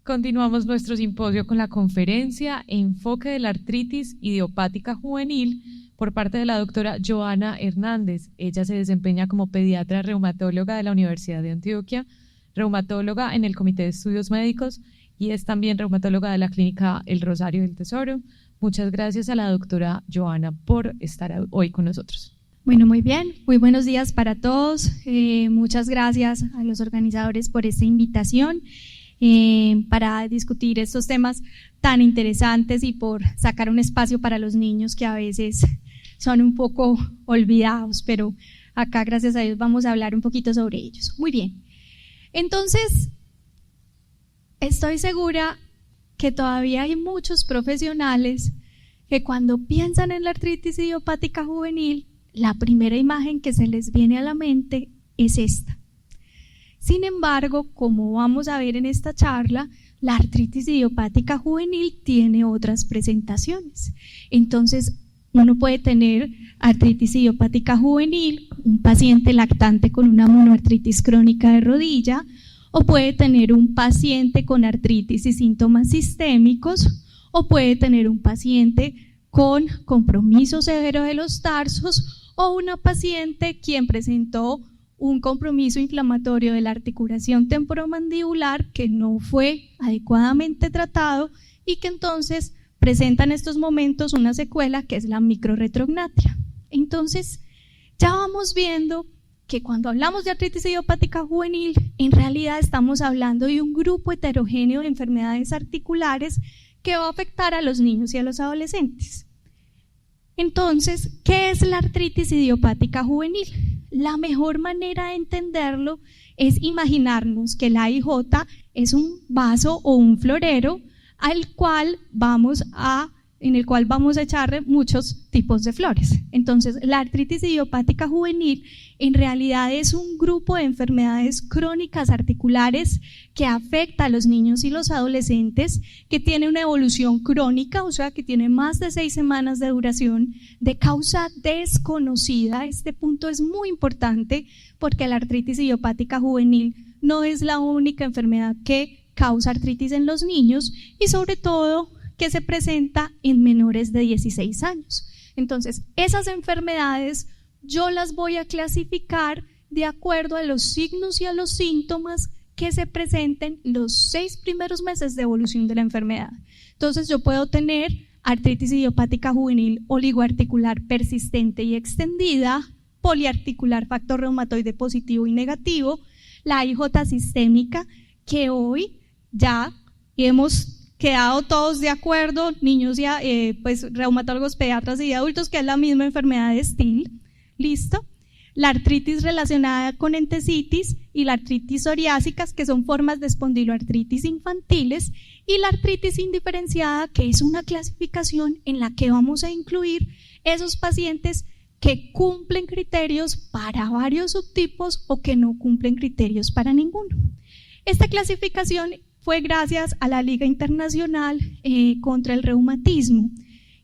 Continuamos nuestro simposio con la conferencia Enfoque de la artritis idiopática juvenil por parte de la doctora Joana Hernández. Ella se desempeña como pediatra reumatóloga de la Universidad de Antioquia, reumatóloga en el Comité de Estudios Médicos y es también reumatóloga de la Clínica El Rosario del Tesoro. Muchas gracias a la doctora Joana por estar hoy con nosotros. Bueno, muy bien, muy buenos días para todos. Muchas gracias a los organizadores por esta invitación para discutir estos temas tan interesantes y por sacar un espacio para los niños que a veces son un poco olvidados, pero acá, gracias a Dios, vamos a hablar un poquito sobre ellos. Muy bien, entonces, estoy segura que todavía hay muchos profesionales que cuando piensan en la artritis idiopática juvenil, la primera imagen que se les viene a la mente es esta. Sin embargo, como vamos a ver en esta charla, la artritis idiopática juvenil tiene otras presentaciones. Entonces, uno puede tener artritis idiopática juvenil, un paciente lactante con una monoartritis crónica de rodilla, o puede tener un paciente con artritis y síntomas sistémicos, o puede tener un paciente con compromiso severo de los tarsos, o una paciente quien presentó un compromiso inflamatorio de la articulación temporomandibular que no fue adecuadamente tratado y que entonces presenta en estos momentos una secuela que es la microrretrognatia. Entonces, ya vamos viendo que cuando hablamos de artritis idiopática juvenil, en realidad estamos hablando de un grupo heterogéneo de enfermedades articulares que va a afectar a los niños y a los adolescentes. Entonces, ¿qué es la artritis idiopática juvenil? La mejor manera de entenderlo es imaginarnos que la IJ es un vaso o un florero en el cual vamos a echarle muchos tipos de flores. Entonces, la artritis idiopática juvenil en realidad es un grupo de enfermedades crónicas articulares que afecta a los niños y los adolescentes, que tiene una evolución crónica, o sea, que tiene más de 6 semanas de duración, de causa desconocida. Este punto es muy importante porque la artritis idiopática juvenil no es la única enfermedad que causa artritis en los niños y sobre todo que se presenta en menores de 16 años. Entonces, esas enfermedades yo las voy a clasificar de acuerdo a los signos y a los síntomas que se presenten los 6 primeros meses de evolución de la enfermedad. Entonces, yo puedo tener artritis idiopática juvenil oligoarticular persistente y extendida, poliarticular factor reumatoide positivo y negativo, la IJ sistémica, que hoy ya hemos quedado todos de acuerdo, niños y reumatólogos, pediatras y adultos, que es la misma enfermedad de Still. ¿Listo? La artritis relacionada con entesitis y la artritis psoriásicas, que son formas de espondiloartritis infantiles, y la artritis indiferenciada, que es una clasificación en la que vamos a incluir esos pacientes que cumplen criterios para varios subtipos o que no cumplen criterios para ninguno. Esta clasificación fue gracias a la Liga Internacional contra el Reumatismo.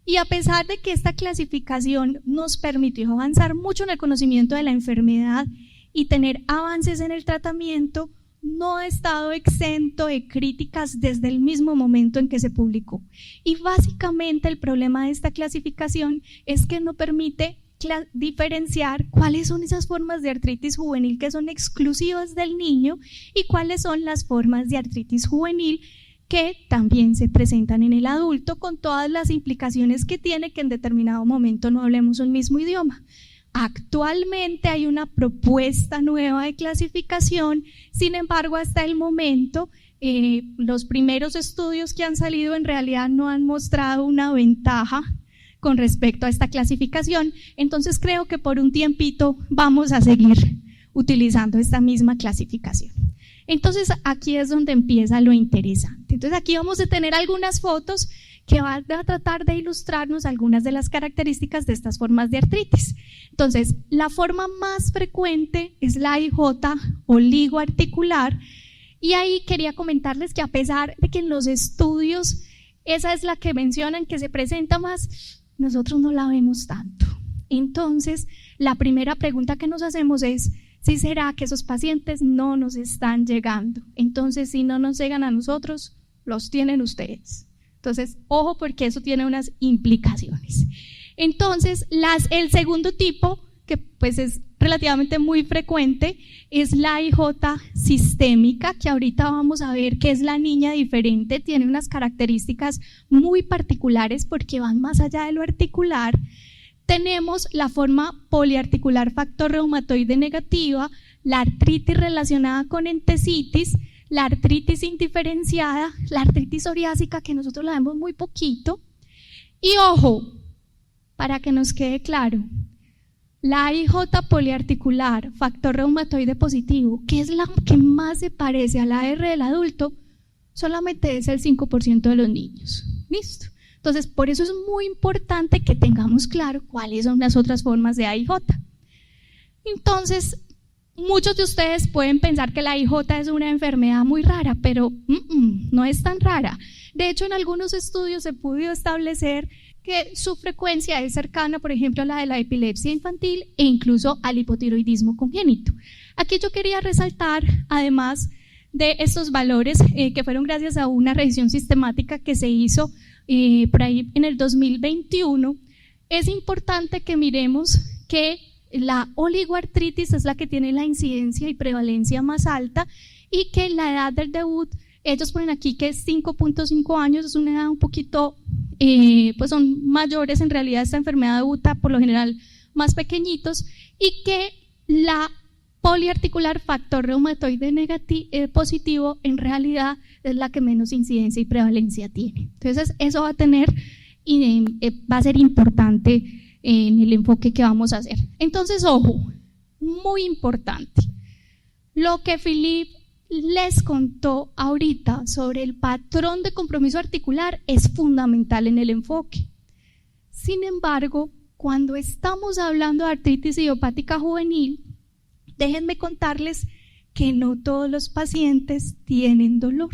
Y a pesar de que esta clasificación nos permitió avanzar mucho en el conocimiento de la enfermedad y tener avances en el tratamiento, no ha estado exento de críticas desde el mismo momento en que se publicó. Y básicamente el problema de esta clasificación es que no permite diferenciar cuáles son esas formas de artritis juvenil que son exclusivas del niño y cuáles son las formas de artritis juvenil que también se presentan en el adulto, con todas las implicaciones que tiene que en determinado momento no hablemos un mismo idioma. Actualmente hay una propuesta nueva de clasificación, sin embargo hasta el momento los primeros estudios que han salido en realidad no han mostrado una ventaja con respecto a esta clasificación, entonces creo que por un tiempito vamos a seguir utilizando esta misma clasificación. Entonces aquí es donde empieza lo interesante. Entonces aquí vamos a tener algunas fotos que van a tratar de ilustrarnos algunas de las características de estas formas de artritis. Entonces, la forma más frecuente es la IJ oligoarticular, y ahí quería comentarles que a pesar de que en los estudios esa es la que mencionan que se presenta más, nosotros no la vemos tanto. Entonces, la primera pregunta que nos hacemos es, ¿sí será que esos pacientes no nos están llegando? Entonces, si no nos llegan a nosotros, los tienen ustedes. Entonces, ojo porque eso tiene unas implicaciones. Entonces, el segundo tipo, que pues es relativamente muy frecuente, es la IJ sistémica, que ahorita vamos a ver que es la niña diferente, tiene unas características muy particulares porque van más allá de lo articular. Tenemos la forma poliarticular factor reumatoide negativa, la artritis relacionada con entesitis, la artritis indiferenciada, la artritis psoriásica, que nosotros la vemos muy poquito. Y ojo, para que nos quede claro, la IJ poliarticular, factor reumatoide positivo, que es la que más se parece a la R del adulto, solamente es el 5% de los niños. ¿Listo? Entonces, por eso es muy importante que tengamos claro cuáles son las otras formas de AIJ. Entonces, muchos de ustedes pueden pensar que la IJ es una enfermedad muy rara, pero no es tan rara. De hecho, en algunos estudios se pudo establecer que su frecuencia es cercana, por ejemplo, a la de la epilepsia infantil e incluso al hipotiroidismo congénito. Aquí yo quería resaltar, además de estos valores que fueron gracias a una revisión sistemática que se hizo por ahí en el 2021, es importante que miremos que la oligoartritis es la que tiene la incidencia y prevalencia más alta y que la edad del debut, ellos ponen aquí que es 5.5 años, es una edad un poquito, pues son mayores, en realidad esta enfermedad debuta por lo general más pequeñitos, y que la poliarticular factor reumatoide positivo en realidad es la que menos incidencia y prevalencia tiene. Entonces eso va a ser importante en el enfoque que vamos a hacer. Entonces, ojo, muy importante, lo que Philippe les contó ahorita sobre el patrón de compromiso articular es fundamental en el enfoque. Sin embargo, cuando estamos hablando de artritis idiopática juvenil, déjenme contarles que no todos los pacientes tienen dolor.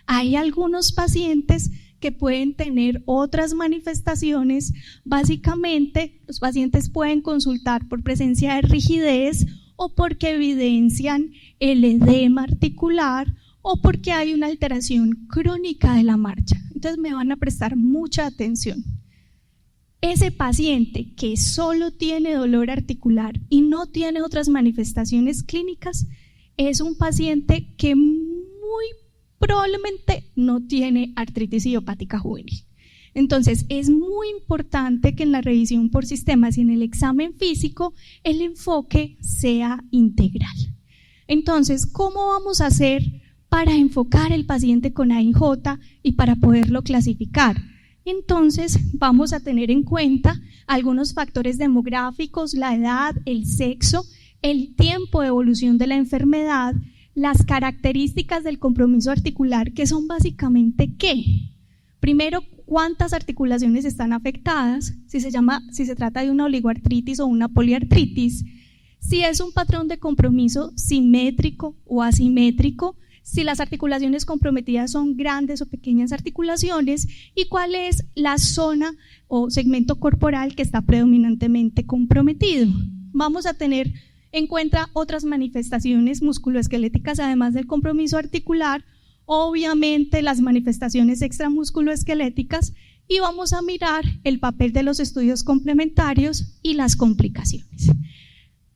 Hay algunos pacientes que pueden tener otras manifestaciones. Básicamente, los pacientes pueden consultar por presencia de rigidez o porque evidencian el edema articular o porque hay una alteración crónica de la marcha. Entonces me van a prestar mucha atención. Ese paciente que solo tiene dolor articular y no tiene otras manifestaciones clínicas es un paciente que muy probablemente no tiene artritis idiopática juvenil. Entonces, es muy importante que en la revisión por sistemas y en el examen físico el enfoque sea integral. Entonces, ¿cómo vamos a hacer para enfocar el paciente con AIJ y para poderlo clasificar? Entonces, vamos a tener en cuenta algunos factores demográficos, la edad, el sexo, el tiempo de evolución de la enfermedad, las características del compromiso articular, que son básicamente ¿qué? Primero, cuántas articulaciones están afectadas, si se trata de una oligoartritis o una poliartritis, si es un patrón de compromiso simétrico o asimétrico, si las articulaciones comprometidas son grandes o pequeñas articulaciones y cuál es la zona o segmento corporal que está predominantemente comprometido. Vamos a tener en cuenta otras manifestaciones musculoesqueléticas además del compromiso articular, obviamente las manifestaciones extramusculoesqueléticas, y vamos a mirar el papel de los estudios complementarios y las complicaciones.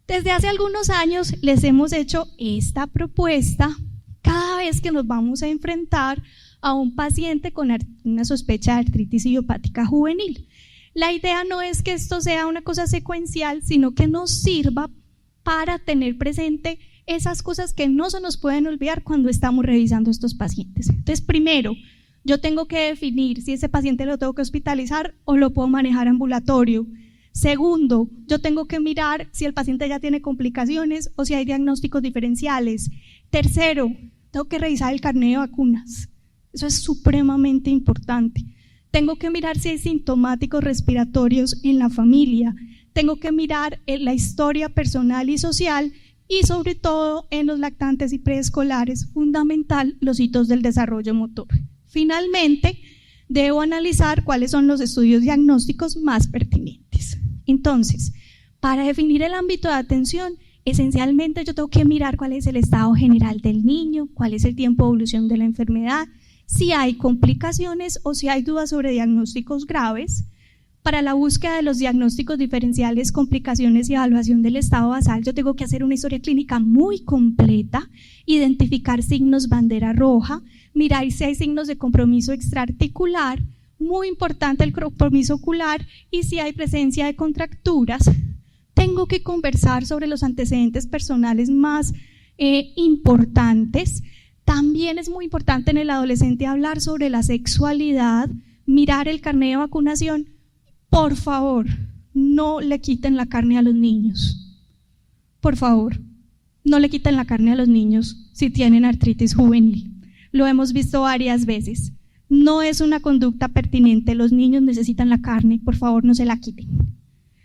Desde hace algunos años les hemos hecho esta propuesta cada vez que nos vamos a enfrentar a un paciente con una sospecha de artritis idiopática juvenil. La idea no es que esto sea una cosa secuencial, sino que nos sirva para tener presente esas cosas que no se nos pueden olvidar cuando estamos revisando estos pacientes. Entonces, primero, yo tengo que definir si ese paciente lo tengo que hospitalizar o lo puedo manejar ambulatorio. Segundo, yo tengo que mirar si el paciente ya tiene complicaciones o si hay diagnósticos diferenciales. Tercero, tengo que revisar el carnet de vacunas. Eso es supremamente importante. Tengo que mirar si hay sintomáticos respiratorios en la familia. Tengo que mirar la historia personal y social y sobre todo en los lactantes y preescolares, fundamental, los hitos del desarrollo motor. Finalmente, debo analizar cuáles son los estudios diagnósticos más pertinentes. Entonces, para definir el ámbito de atención, esencialmente yo tengo que mirar cuál es el estado general del niño, cuál es el tiempo de evolución de la enfermedad, si hay complicaciones o si hay dudas sobre diagnósticos graves. Para la búsqueda de los diagnósticos diferenciales, complicaciones y evaluación del estado basal, yo tengo que hacer una historia clínica muy completa, identificar signos bandera roja, mirar si hay signos de compromiso extraarticular, muy importante el compromiso ocular, y si hay presencia de contracturas. Tengo que conversar sobre los antecedentes personales más importantes. También es muy importante en el adolescente hablar sobre la sexualidad, mirar el carnet de vacunación. Por favor, no le quiten la carne a los niños. Por favor, no le quiten la carne a los niños si tienen artritis juvenil. Lo hemos visto varias veces. No es una conducta pertinente. Los niños necesitan la carne, por favor, no se la quiten.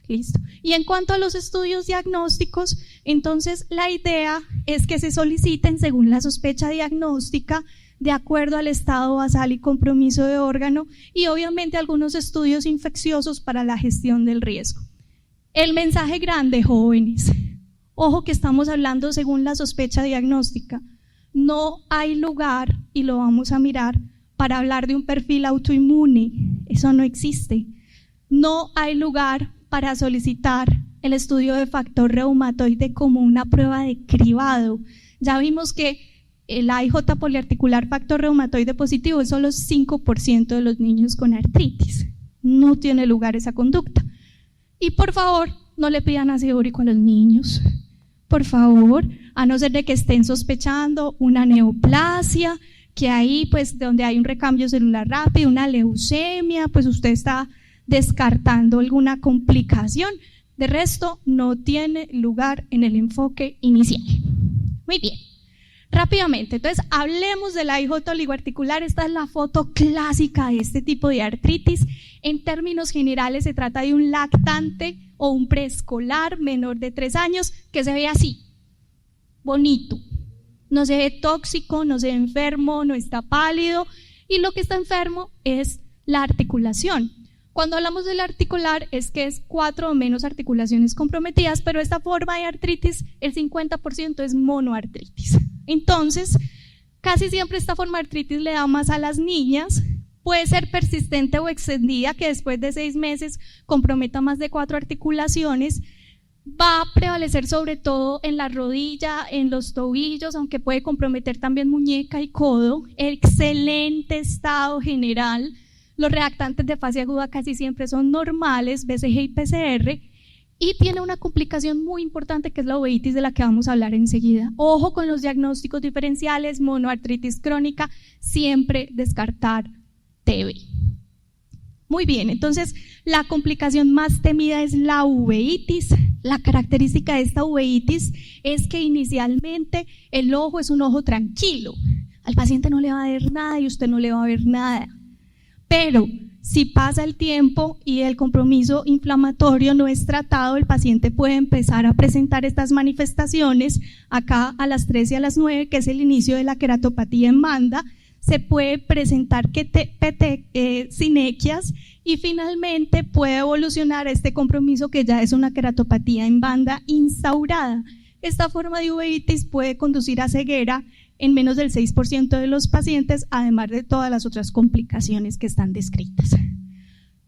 Listo. Y en cuanto a los estudios diagnósticos, entonces la idea es que se soliciten según la sospecha diagnóstica, de acuerdo al estado basal y compromiso de órgano, y obviamente algunos estudios infecciosos para la gestión del riesgo. El mensaje grande, jóvenes, ojo que estamos hablando según la sospecha diagnóstica. No hay lugar, y lo vamos a mirar, para hablar de un perfil autoinmune. Eso no existe. No hay lugar para solicitar el estudio de factor reumatoide como una prueba de cribado. Ya vimos que el AIJ poliarticular factor reumatoide positivo es solo 5% de los niños con artritis. No tiene lugar esa conducta. Y por favor, no le pidan ácido úrico a los niños. Por favor, a no ser de que estén sospechando una neoplasia, que ahí pues donde hay un recambio celular rápido, una leucemia, pues usted está descartando alguna complicación. De resto, no tiene lugar en el enfoque inicial. Muy bien. Rápidamente, entonces hablemos del AIJ oligoarticular. Esta es la foto clásica de este tipo de artritis. En términos generales se trata de un lactante o un preescolar menor de 3 años que se ve así, bonito. No se ve tóxico, no se ve enfermo, no está pálido, y lo que está enfermo es la articulación. Cuando hablamos del articular es que es 4 o menos articulaciones comprometidas, pero esta forma de artritis, el 50% es monoartritis. Entonces, casi siempre esta forma de artritis le da más a las niñas, puede ser persistente o extendida, que después de 6 meses comprometa más de 4 articulaciones, va a prevalecer sobre todo en la rodilla, en los tobillos, aunque puede comprometer también muñeca y codo. Excelente estado general. Los reactantes de fase aguda casi siempre son normales, BCG y PCR, y tiene una complicación muy importante que es la uveitis, de la que vamos a hablar enseguida. Ojo con los diagnósticos diferenciales, monoartritis crónica, siempre descartar TB. Muy bien, entonces la complicación más temida es la uveitis. La característica de esta uveitis es que inicialmente el ojo es un ojo tranquilo. Al paciente no le va a ver nada y usted no le va a ver nada. Pero si pasa el tiempo y el compromiso inflamatorio no es tratado, el paciente puede empezar a presentar estas manifestaciones. Acá a las 3 y a las 9, que es el inicio de la queratopatía en banda, se puede presentar sinequias y finalmente puede evolucionar a este compromiso que ya es una queratopatía en banda instaurada. Esta forma de uveitis puede conducir a ceguera en menos del 6% de los pacientes, además de todas las otras complicaciones que están descritas.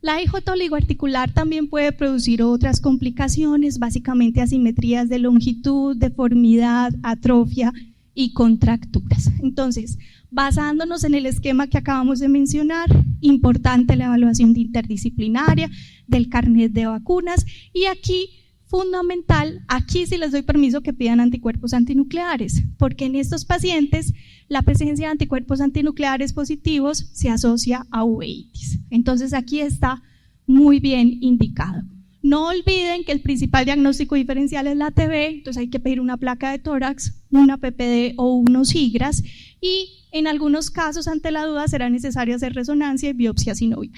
La AIJ oligoarticular también puede producir otras complicaciones, básicamente asimetrías de longitud, deformidad, atrofia y contracturas. Entonces, basándonos en el esquema que acabamos de mencionar, importante la evaluación interdisciplinaria del carnet de vacunas, y aquí fundamental, aquí sí les doy permiso que pidan anticuerpos antinucleares, porque en estos pacientes la presencia de anticuerpos antinucleares positivos se asocia a uveitis. Entonces aquí está muy bien indicado. No olviden que el principal diagnóstico diferencial es la TB, entonces hay que pedir una placa de tórax, una PPD o unos SIGRAS, y en algunos casos ante la duda será necesario hacer resonancia y biopsia sinovial.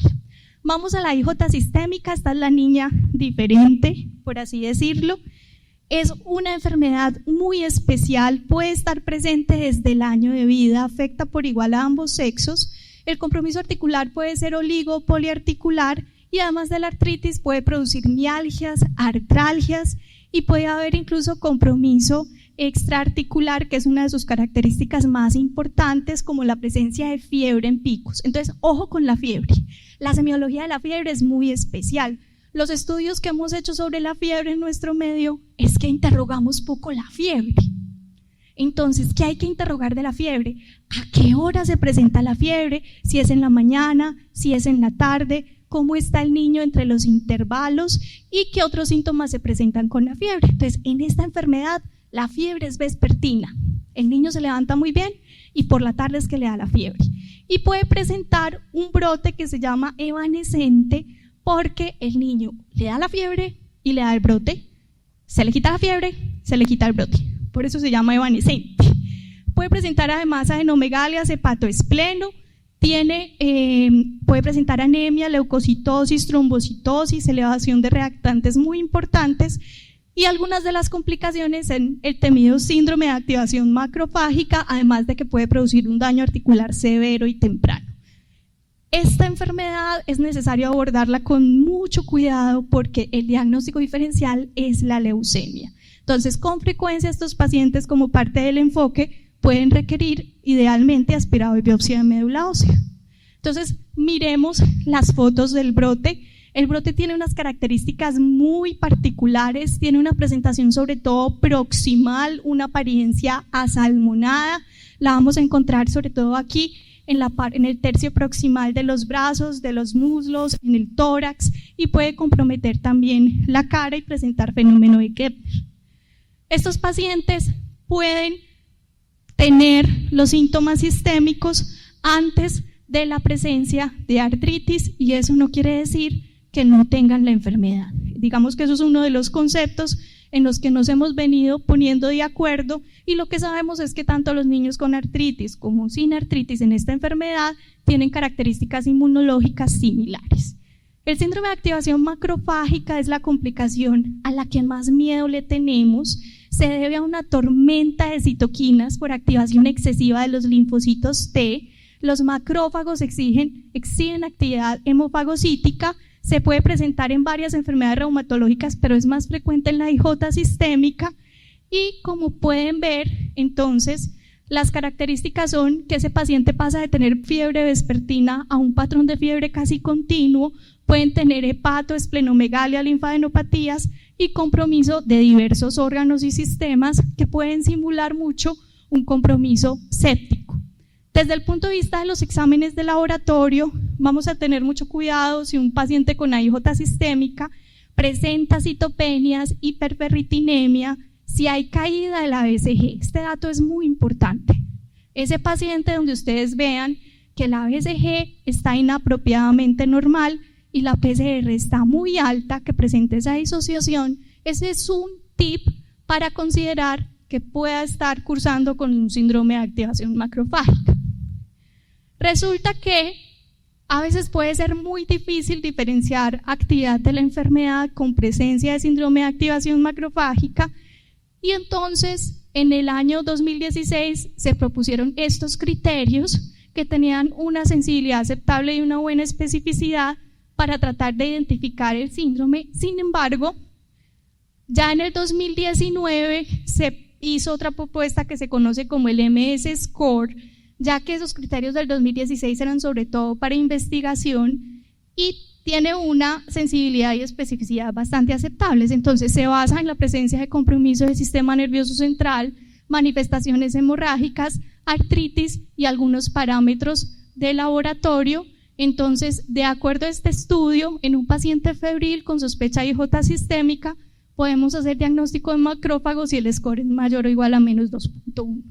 Vamos a la IJ sistémica. Esta es la niña diferente, por así decirlo. Es una enfermedad muy especial, puede estar presente desde el año de vida, afecta por igual a ambos sexos. El compromiso articular puede ser oligo o poliarticular, y además de la artritis puede producir mialgias, artralgias, y puede haber incluso compromiso extraarticular, que es una de sus características más importantes, como la presencia de fiebre en picos. Entonces, ojo con la fiebre. La semiología de la fiebre es muy especial. Los estudios que hemos hecho sobre la fiebre en nuestro medio es que interrogamos poco la fiebre. Entonces, ¿qué hay que interrogar de la fiebre? ¿A qué hora se presenta la fiebre? Si es en la mañana, si es en la tarde, cómo está el niño entre los intervalos y qué otros síntomas se presentan con la fiebre. Entonces, en esta enfermedad, la fiebre es vespertina. El niño se levanta muy bien y por la tarde es que le da la fiebre. Y puede presentar un brote que se llama evanescente porque el niño le da la fiebre y le da el brote. Se le quita la fiebre, se le quita el brote. Por eso se llama evanescente. Puede presentar además adenomegalias, hepatoespleno, puede presentar anemia, leucocitosis, trombocitosis, elevación de reactantes muy importantes y algunas de las complicaciones en el temido síndrome de activación macrofágica, además de que puede producir un daño articular severo y temprano. Esta enfermedad es necesario abordarla con mucho cuidado porque el diagnóstico diferencial es la leucemia. Entonces, con frecuencia estos pacientes, como parte del enfoque, pueden requerir idealmente aspirado y biopsia de médula ósea. Entonces, miremos las fotos del brote. El brote tiene unas características muy particulares, tiene una presentación sobre todo proximal, una apariencia asalmonada. La vamos a encontrar sobre todo aquí en el tercio proximal de los brazos, de los muslos, en el tórax y puede comprometer también la cara y presentar fenómeno de Kepler. Estos pacientes pueden tener los síntomas sistémicos antes de la presencia de artritis y eso no quiere decir que no tengan la enfermedad. Digamos que eso es uno de los conceptos en los que nos hemos venido poniendo de acuerdo y lo que sabemos es que tanto los niños con artritis como sin artritis en esta enfermedad tienen características inmunológicas similares. El síndrome de activación macrofágica es la complicación a la que más miedo le tenemos. Se debe a una tormenta de citoquinas por activación excesiva de los linfocitos T. Los macrófagos exhiben actividad hemofagocítica. Se puede presentar en varias enfermedades reumatológicas, pero es más frecuente en la IJ sistémica. Y como pueden ver, entonces, las características son que ese paciente pasa de tener fiebre vespertina a un patrón de fiebre casi continuo, pueden tener hepato, esplenomegalia, linfadenopatías y compromiso de diversos órganos y sistemas que pueden simular mucho un compromiso séptico. Desde el punto de vista de los exámenes de laboratorio, vamos a tener mucho cuidado si un paciente con AIJ sistémica presenta citopenias, hiperferritinemia, si hay caída de la BCG. Este dato es muy importante. Ese paciente donde ustedes vean que la BCG está inapropiadamente normal y la PCR está muy alta, que presente esa disociación, ese es un tip para considerar que pueda estar cursando con un síndrome de activación macrofágica. Resulta que a veces puede ser muy difícil diferenciar actividad de la enfermedad con presencia de síndrome de activación macrofágica y entonces en el año 2016 se propusieron estos criterios que tenían una sensibilidad aceptable y una buena especificidad para tratar de identificar el síndrome. Sin embargo, ya en el 2019 se hizo otra propuesta que se conoce como el MS Score, ya que esos criterios del 2016 eran sobre todo para investigación y tiene una sensibilidad y especificidad bastante aceptables. Entonces se basa en la presencia de compromiso del sistema nervioso central, manifestaciones hemorrágicas, artritis y algunos parámetros de laboratorio. Entonces, de acuerdo a este estudio, en un paciente febril con sospecha de IJ sistémica, podemos hacer diagnóstico de macrófagos si el score es mayor o igual a menos 2.1.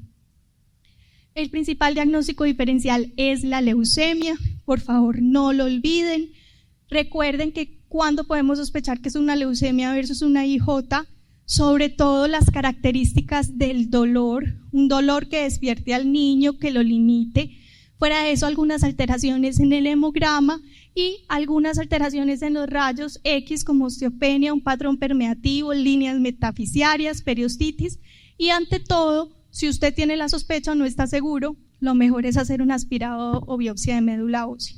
El principal diagnóstico diferencial es la leucemia, por favor no lo olviden. Recuerden que cuando podemos sospechar que es una leucemia versus una IJ, sobre todo las características del dolor, un dolor que despierte al niño, que lo limite. Fuera de eso, algunas alteraciones en el hemograma y algunas alteraciones en los rayos X como osteopenia, un patrón permeativo, líneas metafisiarias, periostitis y ante todo, si usted tiene la sospecha o no está seguro, lo mejor es hacer un aspirado o biopsia de médula ósea.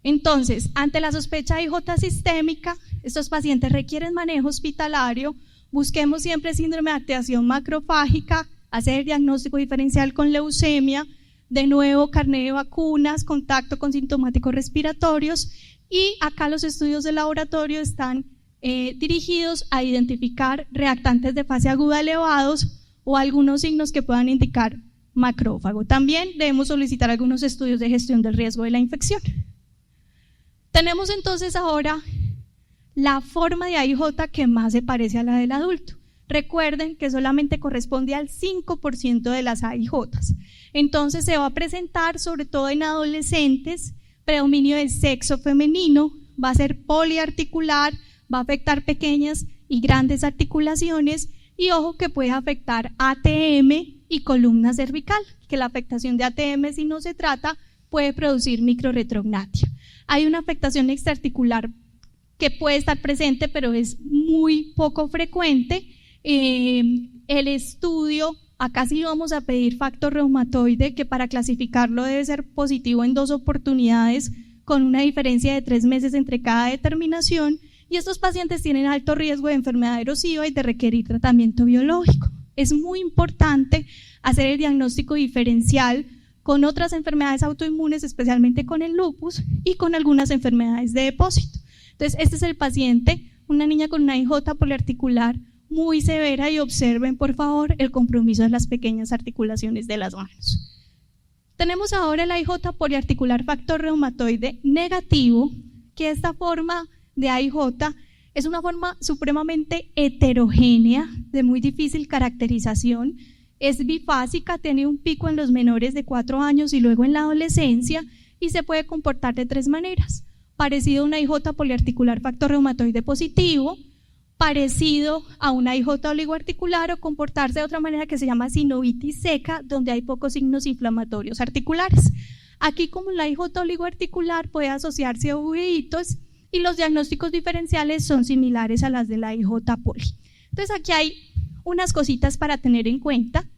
Entonces, ante la sospecha de IJ sistémica, estos pacientes requieren manejo hospitalario, busquemos siempre síndrome de activación macrofágica, hacer diagnóstico diferencial con leucemia, de nuevo carné de vacunas, contacto con sintomáticos respiratorios, y acá los estudios de laboratorio están dirigidos a identificar reactantes de fase aguda elevados o algunos signos que puedan indicar macrófago. También debemos solicitar algunos estudios de gestión del riesgo de la infección. Tenemos entonces ahora la forma de AIJ que más se parece a la del adulto. Recuerden que solamente corresponde al 5% de las AIJs. Entonces se va a presentar sobre todo en adolescentes, predominio del sexo femenino, va a ser poliarticular, va a afectar pequeñas y grandes articulaciones y ojo que puede afectar ATM y columna cervical, que la afectación de ATM si no se trata puede producir microretrognatia. Hay una afectación extraarticular que puede estar presente pero es muy poco frecuente. El estudio, acá sí vamos a pedir factor reumatoide, que para clasificarlo debe ser positivo en 2 oportunidades con una diferencia de 3 meses entre cada determinación, y estos pacientes tienen alto riesgo de enfermedad erosiva y de requerir tratamiento biológico. Es muy importante hacer el diagnóstico diferencial con otras enfermedades autoinmunes, especialmente con el lupus y con algunas enfermedades de depósito. Entonces, este es el paciente, una niña con una IJ poliarticular muy severa, y observen por favor el compromiso de las pequeñas articulaciones de las manos. Tenemos ahora el AIJ poliarticular factor reumatoide negativo, que esta forma de AIJ es una forma supremamente heterogénea, de muy difícil caracterización, es bifásica, tiene un pico en los menores de 4 años y luego en la adolescencia, y se puede comportar de 3 maneras: parecido a una AIJ poliarticular factor reumatoide positivo, parecido a una IJ oligoarticular, o comportarse de otra manera que se llama sinovitis seca, donde hay pocos signos inflamatorios articulares. Aquí, como la IJ oligoarticular puede asociarse a uveitos, y los diagnósticos diferenciales son similares a las de la IJ poli. Entonces aquí hay unas cositas para tener en cuenta.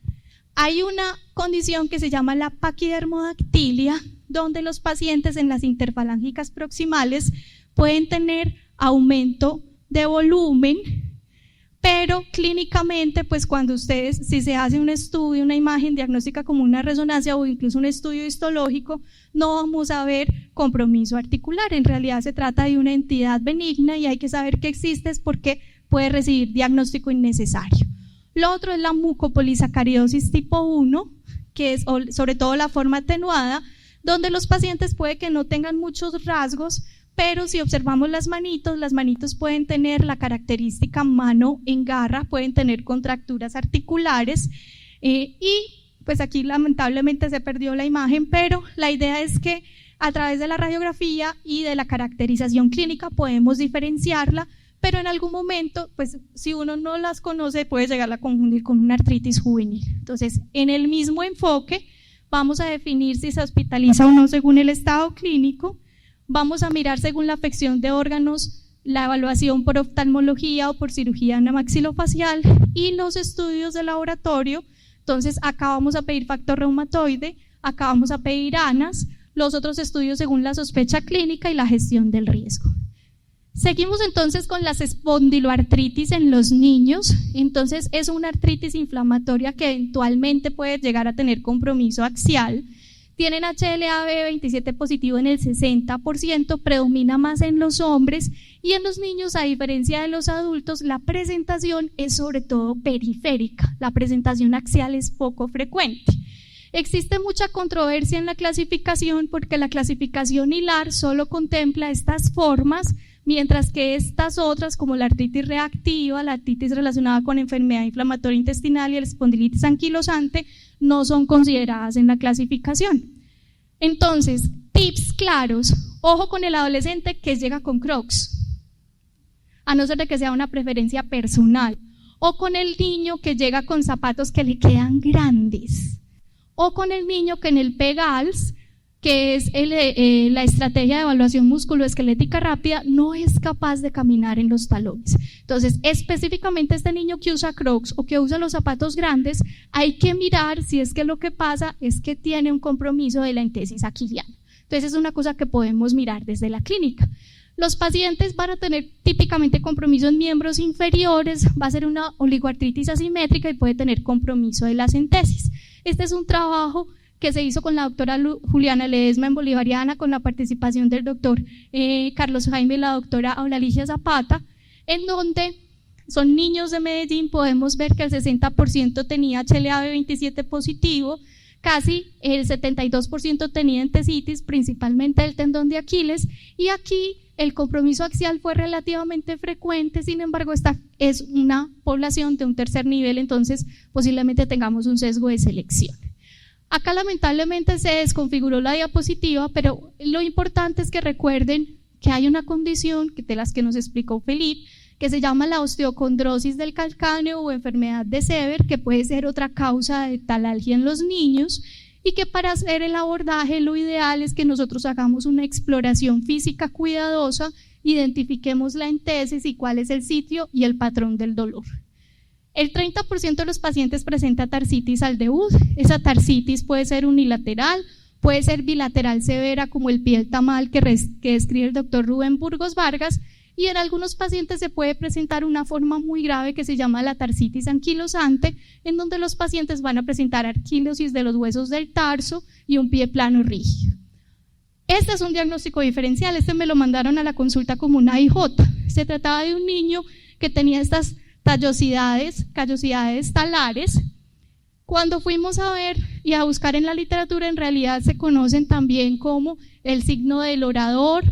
Hay una condición que se llama la paquidermodactilia, donde los pacientes en las interfalángicas proximales pueden tener aumento de volumen, pero clínicamente, pues cuando ustedes, si se hace un estudio, una imagen diagnóstica como una resonancia o incluso un estudio histológico, no vamos a ver compromiso articular. En realidad se trata de una entidad benigna y hay que saber que existe, es porque puede recibir diagnóstico innecesario. Lo otro es la mucopolisacaridosis tipo 1, que es sobre todo la forma atenuada, donde los pacientes puede que no tengan muchos rasgos, pero si observamos las manitos pueden tener la característica mano en garra, pueden tener contracturas articulares, y pues aquí lamentablemente se perdió la imagen, pero la idea es que a través de la radiografía y de la caracterización clínica podemos diferenciarla, pero en algún momento, pues si uno no las conoce, puede llegar a confundir con una artritis juvenil. Entonces, en el mismo enfoque, vamos a definir si se hospitaliza o no según el estado clínico. Vamos a mirar según la afección de órganos, la evaluación por oftalmología o por cirugía maxilofacial y los estudios de laboratorio. Entonces acá vamos a pedir factor reumatoide, acá vamos a pedir ANAS, los otros estudios según la sospecha clínica y la gestión del riesgo. Seguimos entonces con las espondiloartritis en los niños. Entonces es una artritis inflamatoria que eventualmente puede llegar a tener compromiso axial. Tienen HLA-B27 positivo en el 60%, predomina más en los hombres, y en los niños, a diferencia de los adultos, la presentación es sobre todo periférica, la presentación axial es poco frecuente. Existe mucha controversia en la clasificación porque la clasificación hilar solo contempla estas formas, mientras que estas otras, como la artritis reactiva, la artritis relacionada con enfermedad inflamatoria intestinal y la espondilitis anquilosante, no son consideradas en la clasificación. Entonces, tips claros: ojo con el adolescente que llega con Crocs, a no ser de que sea una preferencia personal, o con el niño que llega con zapatos que le quedan grandes, o con el niño que en el PEGALS, que es la estrategia de evaluación musculoesquelética rápida, no es capaz de caminar en los talones. Entonces, específicamente este niño que usa Crocs o que usa los zapatos grandes, hay que mirar si es que lo que pasa es que tiene un compromiso de la entesis aquiliana. Entonces, es una cosa que podemos mirar desde la clínica. Los pacientes van a tener típicamente compromiso en miembros inferiores, va a ser una oligoartritis asimétrica y puede tener compromiso de la centesis. Este es un trabajo que se hizo con la doctora Juliana Ledesma en Bolivariana, con la participación del doctor Carlos Jaime y la doctora Auralicia Zapata, en donde son niños de Medellín. Podemos ver que el 60% tenía HLA-B27 positivo, casi el 72% tenía entesitis, principalmente el tendón de Aquiles, y aquí el compromiso axial fue relativamente frecuente. Sin embargo, esta es una población de un tercer nivel, entonces posiblemente tengamos un sesgo de selección. Acá lamentablemente se desconfiguró la diapositiva, pero lo importante es que recuerden que hay una condición de las que nos explicó Felipe, que se llama la osteocondrosis del calcáneo o enfermedad de Sever, que puede ser otra causa de talalgia en los niños, y que para hacer el abordaje lo ideal es que nosotros hagamos una exploración física cuidadosa, identifiquemos la entesis y cuál es el sitio y el patrón del dolor. El 30% de los pacientes presenta tarsitis al debut. Esa tarsitis puede ser unilateral, puede ser bilateral severa como el pie del tamal que describe el doctor Rubén Burgos Vargas, y en algunos pacientes se puede presentar una forma muy grave que se llama la tarsitis anquilosante, en donde los pacientes van a presentar anquilosis de los huesos del tarso y un pie plano rígido. Este es un diagnóstico diferencial, este me lo mandaron a la consulta como una IJ. Se trataba de un niño que tenía estas callosidades talares. Cuando fuimos a ver y a buscar en la literatura, en realidad se conocen también como el signo del orador,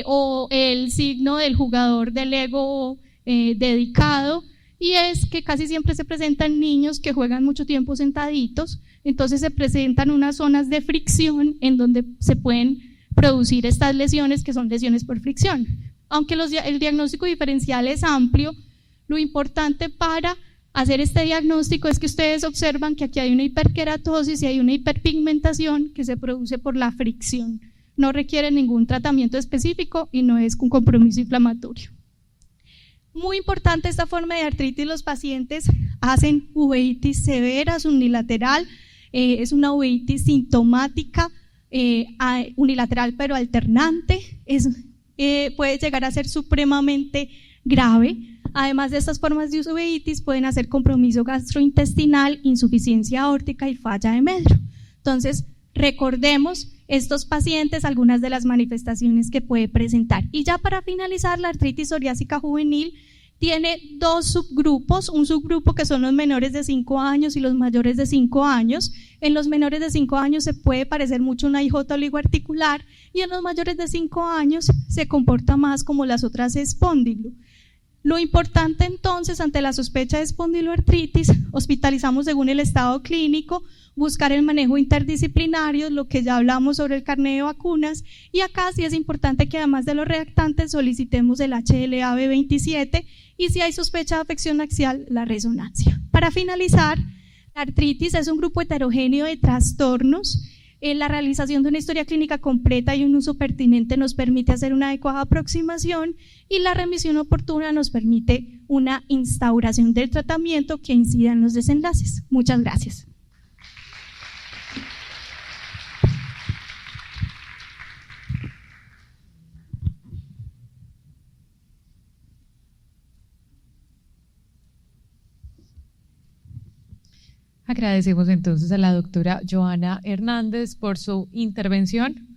o el signo del jugador de Lego dedicado, y es que casi siempre se presentan niños que juegan mucho tiempo sentaditos, entonces se presentan unas zonas de fricción en donde se pueden producir estas lesiones que son lesiones por fricción. Aunque el diagnóstico diferencial es amplio, lo importante para hacer este diagnóstico es que ustedes observan que aquí hay una hiperkeratosis y hay una hiperpigmentación que se produce por la fricción. No requiere ningún tratamiento específico y no es un compromiso inflamatorio. Muy importante esta forma de artritis, los pacientes hacen uveitis severas unilateral, es una uveitis sintomática unilateral pero alternante, puede llegar a ser supremamente grave. Además de estas formas de uveitis pueden hacer compromiso gastrointestinal, insuficiencia aórtica y falla de Medro. Entonces, recordemos estos pacientes, algunas de las manifestaciones que puede presentar. Y ya para finalizar, la artritis psoriásica juvenil tiene dos subgrupos, un subgrupo que son los menores de 5 años y los mayores de 5 años. En los menores de 5 años se puede parecer mucho una IJ oligoarticular y en los mayores de 5 años se comporta más como las otras espóndilo. Lo importante entonces, ante la sospecha de espondiloartritis, hospitalizamos según el estado clínico, buscar el manejo interdisciplinario, lo que ya hablamos sobre el carnet de vacunas, y acá sí es importante que además de los reactantes solicitemos el HLA-B27 y si hay sospecha de afección axial, la resonancia. Para finalizar, la artritis es un grupo heterogéneo de trastornos. La realización de una historia clínica completa y un uso pertinente nos permite hacer una adecuada aproximación y la remisión oportuna nos permite una instauración del tratamiento que incida en los desenlaces. Muchas gracias. Agradecemos entonces a la doctora Joana Hernández por su intervención.